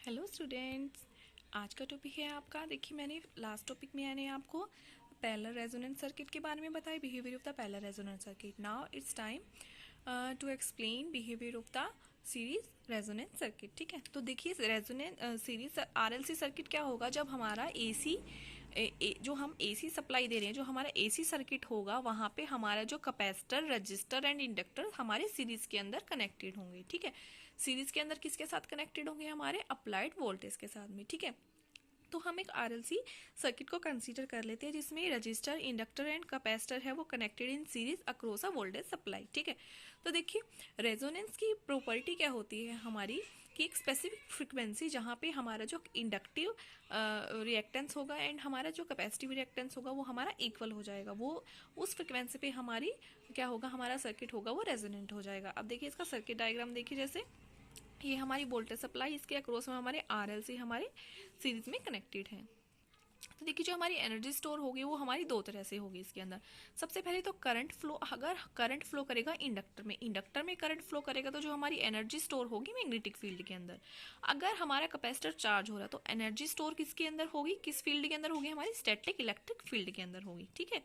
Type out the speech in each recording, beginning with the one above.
Hello students, आज का topic है आपका। देखिए, मैंने लास्ट टॉपिक में मैंने आपको पैरेलल रेजोनेंस सर्किट के बारे में बताया, behaviour of the parallel resonance circuit. Now it's time to explain behaviour of the series resonance circuit. ठीक है, तो देखिए रेजोनेंस सीरीज आरएलसी सर्किट क्या होगा जब हमारा एसी जो हम एसी सप्लाई दे रहे हैं, जो हमारा एसी सर्किट होगा, वहाँ पे हमारा जो कैपेसिटर, रजिस्टर एंड इंडक्टर हमारे सीरीज के अंदर कनेक्टेड होंगे। ठीक है, सीरीज के अंदर किसके साथ कनेक्टेड होंगे? हमारे अप्लाइड वोल्टेज के साथ में। ठीक है, तो हम एक आरएलसी सर्किट को कंसीडर कर लेते हैं जिसमें रजिस्टर, इंडक्टर एंड कैपेसिटर है वो connected in series across a voltage supply. ठीक है, तो देखिए रेजोनेंस की प्रॉपर्टी क्या होती है हमारी कि एक स्पेसिफिक फ्रिक्वेंसी जहाँ पे हमारा जो इंडक्टिव रिएक्टेंस होगा एंड हमारा जो कैपेसिटिव रिएक्टेंस होगा वो हमारा इक्वल हो जाएगा, वो उस फ्रिक्वेंसी पे हमारी क्या होगा, हमारा सर्किट होगा वो रेजोनेंट हो जाएगा। अब देखिए इसका सर्किट डायग्राम देखिए, जैसे ये हमारी वोल्टेज सप्लाई, इसके अक्रॉस में हमारे आरएलसी हमारे सीरीज में कनेक्टेड है। तो देखिए जो हमारी एनर्जी स्टोर होगी वो हमारी दो तरह से होगी इसके अंदर। सबसे पहले तो करंट फ्लो, अगर करंट फ्लो करेगा इंडक्टर में करंट फ्लो करेगा तो जो हमारी एनर्जी स्टोर होगी मैग्नेटिक फील्ड के अंदर। अगर हमारा कैपेसिटर चार्ज हो रहा है तो एनर्जी स्टोर किसके अंदर होगी, किस फील्ड के अंदर होगी? हमारी स्टैटिक इलेक्ट्रिक फील्ड के अंदर होगी। ठीक है,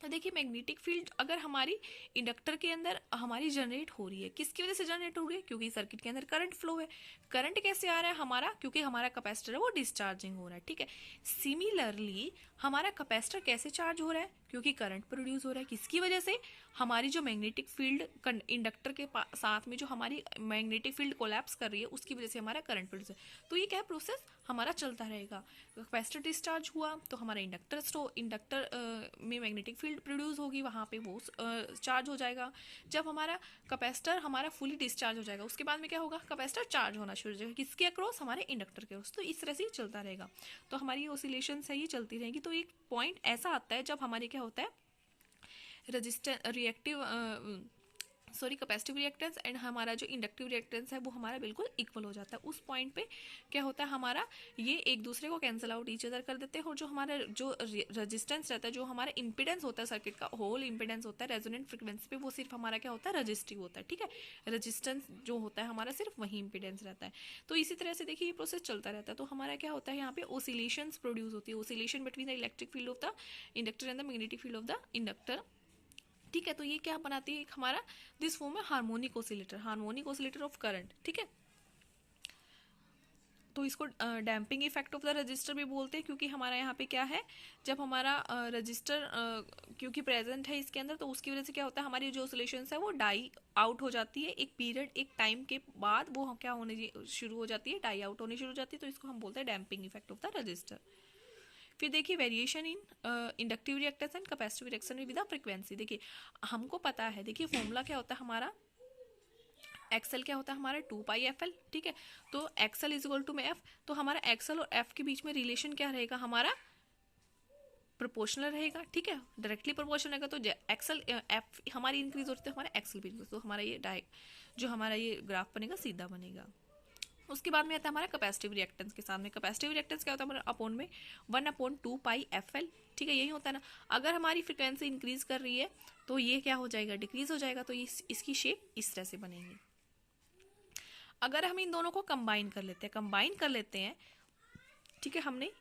तो देखिए मैग्नेटिक फील्ड अगर हमारी इंडक्टर के अंदर हमारी जनरेट हो रही है, किसकी वजह से जनरेट हो रही है? क्योंकि सर्किट के अंदर करंट फ्लो है। करंट कैसे आ रहा है हमारा? क्योंकि हमारा कैपेसिटर है वो डिस्चार्जिंग हो रहा है। ठीक है, सिमिलरली हमारा कैपेसिटर कैसे चार्ज हो रहा है? क्योंकि करंट प्रोड्यूस हो रहा है। किसकी वजह से? हमारी जो मैग्नेटिक फील्ड इंडक्टर के साथ में जो हमारी मैग्नेटिक फील्ड कोलैप्स कर रही है उसकी वजह से हमारा करंट प्रोड्यूस है। तो ये क्या प्रोसेस हमारा चलता रहेगा। कैपेसिटर डिस्चार्ज हुआ तो हमारा इंडक्टर में मैग्नेटिक फील्ड प्रोड्यूस होगी, वहाँ पे वो चार्ज हो जाएगा। जब हमारा कैपेसिटर हमारा फुली डिस्चार्ज हो जाएगा उसके बाद में क्या होगा, कैपेसिटर चार्ज होना शुरू हो जाएगा। किसके अक्रॉस? हमारे इंडक्टर के अक्रॉस। तो इस तरह से ही चलता रहेगा। तो हमारी ऑसिलेशन है ये चलती रहेगी। तो एक पॉइंट ऐसा आता है जब हमारे क्या होता है, register reactive capacitive reactance and हमारा जो इंडक्टिव रिएक्टेंस है वो हमारा बिल्कुल इक्वल हो जाता है। उस पॉइंट पे क्या होता है, हमारा ये एक दूसरे को कैंसिल आउट ईच अदर कर देते हैं। और जो हमारा जो रेजिस्टेंस रहता है, जो हमारा इंपीडेंस होता है सर्किट का होल इंपीडेंस होता है रेजोनेंट फ्रिक्वेंसी पे, वो सिर्फ हमारा क्या होता है, रजिस्टिव होता है। ठीक है, रेजिस्टेंस जो होता है हमारा सिर्फ वही इंपीडेंस रहता है। तो इसी तरह से देखिए ये प्रोसेस चलता रहता है। तो हमारा क्या होता है, यहाँ पे ओसिलेशंस प्रोड्यूस होती है, oscillation between the electric field of the inductor and the magnetic field of the inductor. ठीक है, तो ये क्या बनाती है, एक हमारा दिस फॉर्म है हार्मोनिक ऑसिलेटर ऑफ करंट। ठीक है, तो इसको damping effect of the register भी बोलते हैं, क्योंकि हमारा यहाँ पे क्या है, जब हमारा रजिस्टर क्योंकि प्रेजेंट है इसके अंदर, तो उसकी वजह से क्या होता है, हमारी जो ऑसिलेशंस है वो डाई आउट हो जाती है। एक पीरियड, एक टाइम के बाद वो क्या होने शुरू हो जाती है, डाई आउट होनी शुरू हो जाती है। तो इसको हम बोलते हैं damping effect of the register. फिर देखिए variation in inductive reactance and capacitive reaction with the frequency. देखिए हमको पता है, देखिए फॉर्मूला क्या होता है हमारा, एक्सएल क्या होता है हमारा 2πfl। ठीक है, तो एक्सएल इज इक्वल टू में एफ। तो हमारा एक्सएल और एफ के बीच में रिलेशन क्या रहेगा, हमारा प्रोपोर्शनल रहेगा। ठीक है, डायरेक्टली प्रोपोर्शनल रहेगा। तो एक्सएल एफ हमारी इंक्रीज होती है, हमारा एक्सएल भी इंक्रीज, तो हमारा ये जो हमारा ये ग्राफ बनेगा सीधा बनेगा। उसके बाद में आता है हमारा कैपेसिटिव रिएक्टेंस के साथ में। कैपेसिटिव रिएक्टेंस क्या होता है हमारा अपॉन में 1/2πfl। ठीक है, यही होता है ना। अगर हमारी फ्रिक्वेंसी इंक्रीज कर रही है तो ये क्या हो जाएगा, डिक्रीज हो जाएगा। तो इसकी शेप इस तरह से बनेगी। अगर हम इन दोनों को कंबाइन कर लेते हैं, ठीक है, हमने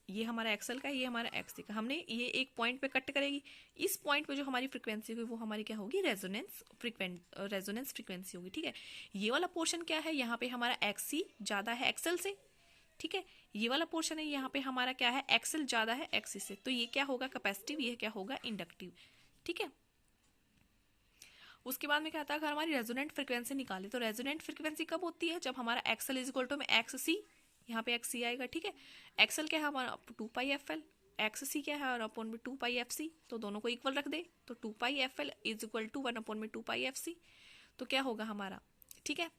ये हमारा एक्सएल का है, ये हमारा एक्स का, हमने ये एक पॉइंट पे कट करेगी। इस पॉइंट पे जो हमारी फ्रिक्वेंसी होगी वो हमारी क्या होगी, रेजोनेंस फ्रिक्वेंसी होगी। ठीक है, ये वाला पोर्शन क्या है, यहाँ पे हमारा एक्सी ज्यादा है एक्सएल से। ठीक है, ये वाला पोर्शन है, यहाँ पे हमारा क्या है, एक्सएल ज्यादा है एक्सी से। तो ये क्या होगा, कैपेसिटिव, ये क्या होगा, इंडक्टिव। ठीक है, उसके बाद में क्या आता है, अगर हमारी रेजोनेंट फ्रिक्वेंसी निकाले तो रेजोनेंट फ्रिक्वेंसी कब होती है, जब हमारा एक्सएल इज इक्वल टू में एक्ससी, यहाँ पे एक्स सी आएगा। ठीक है, एक्सएल क्या है हमारा 2πfl, एक्स सी क्या है और अपॉन में 2πfc। तो दोनों को इक्वल रख दे तो 2πfl is equal to 1 upon में 2πfc। तो क्या होगा हमारा, ठीक है,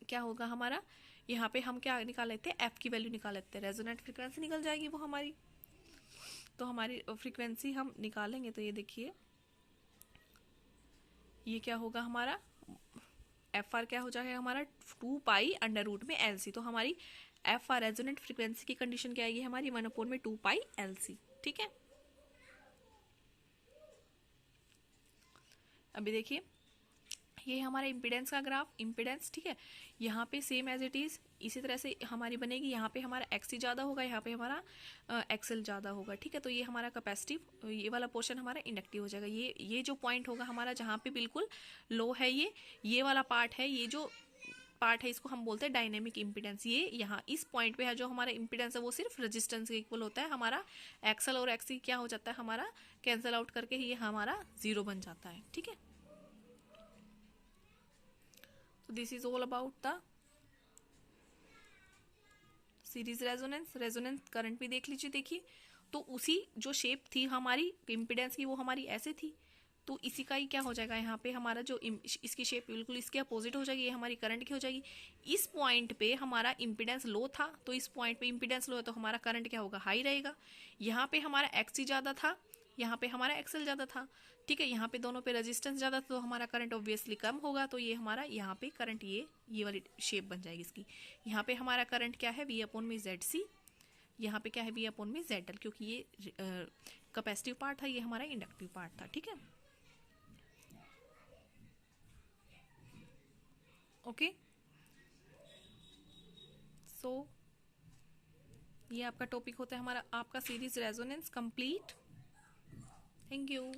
क्या होगा हमारा, यहाँ पे हम क्या निकाल लेते हैं, एफ की वैल्यू निकाल लेते हैं, रेजोनेंट फ्रिक्वेंसी निकल जाएगी वो हमारी। तो हमारी फ्रिक्वेंसी हम निकालेंगे तो ये देखिए ये क्या होगा हमारा, एफ आर क्या हो जाएगा हमारा 2π√LC। तो हमारी एफ आर रेजोनेंट फ्रिक्वेंसी की कंडीशन क्या आएगी हमारी, 1/2πLC। ठीक है, अभी देखिए ये हमारा इम्पीडेंस का ग्राफ, इम्पीडेंस, ठीक है। यहाँ पे सेम एज इट इज़ इसी तरह से हमारी बनेगी। यहाँ पे हमारा एक्सी ज़्यादा होगा, यहाँ पे हमारा एक्सएल ज़्यादा होगा, ठीक है। तो ये हमारा कैपेसिटिव, ये वाला पोर्शन हमारा इंडक्टिव हो जाएगा। ये जो पॉइंट होगा हमारा जहाँ पे बिल्कुल लो है, ये वाला पार्ट है, ये जो पार्ट है इसको हम बोलते हैं डायनेमिक इम्पीडेंस। ये यहाँ इस पॉइंट पे है जो हमारा इम्पीडेंस है वो सिर्फ रेजिस्टेंस के इक्वल होता है। हमारा एक्सएल और एक्सी क्या हो जाता है, हमारा कैंसिल आउट करके ये हमारा 0 बन जाता है, ठीक है। तो this is all about the series resonance. Resonance current भी देख लीजिए। देखिए तो उसी जो शेप थी हमारी इम्पीडेंस की वो हमारी ऐसे थी, तो इसी का ही क्या हो जाएगा, यहाँ पे हमारा जो इसकी शेप बिल्कुल इसके अपोजिट हो जाएगी, ये हमारी करंट की हो जाएगी। इस पॉइंट पे हमारा इम्पीडेंस लो था, तो इस पॉइंट पे इम्पीडेंस लो है तो हमारा करंट क्या होगा, हाई रहेगा। यहाँ पे हमारा एक्सी ज़्यादा था, यहाँ पे हमारा एक्सएल ज़्यादा था, ठीक है। यहाँ पे दोनों पे रेजिस्टेंस ज़्यादा था तो हमारा करंट ऑब्वियसली कम होगा। तो ये हमारा यहाँ पे करंट ये वाली शेप बन जाएगी इसकी। यहाँ पे हमारा करंट क्या है, V अपॉन में ZC, यहाँ पे क्या है, V अपॉन में ZL, क्योंकि ये कैपेसिटिव पार्ट था, ये हमारा इंडक्टिव पार्ट था, ठीक है। ओके सो ये आपका टॉपिक होता है हमारा आपका series resonance complete. Thank you.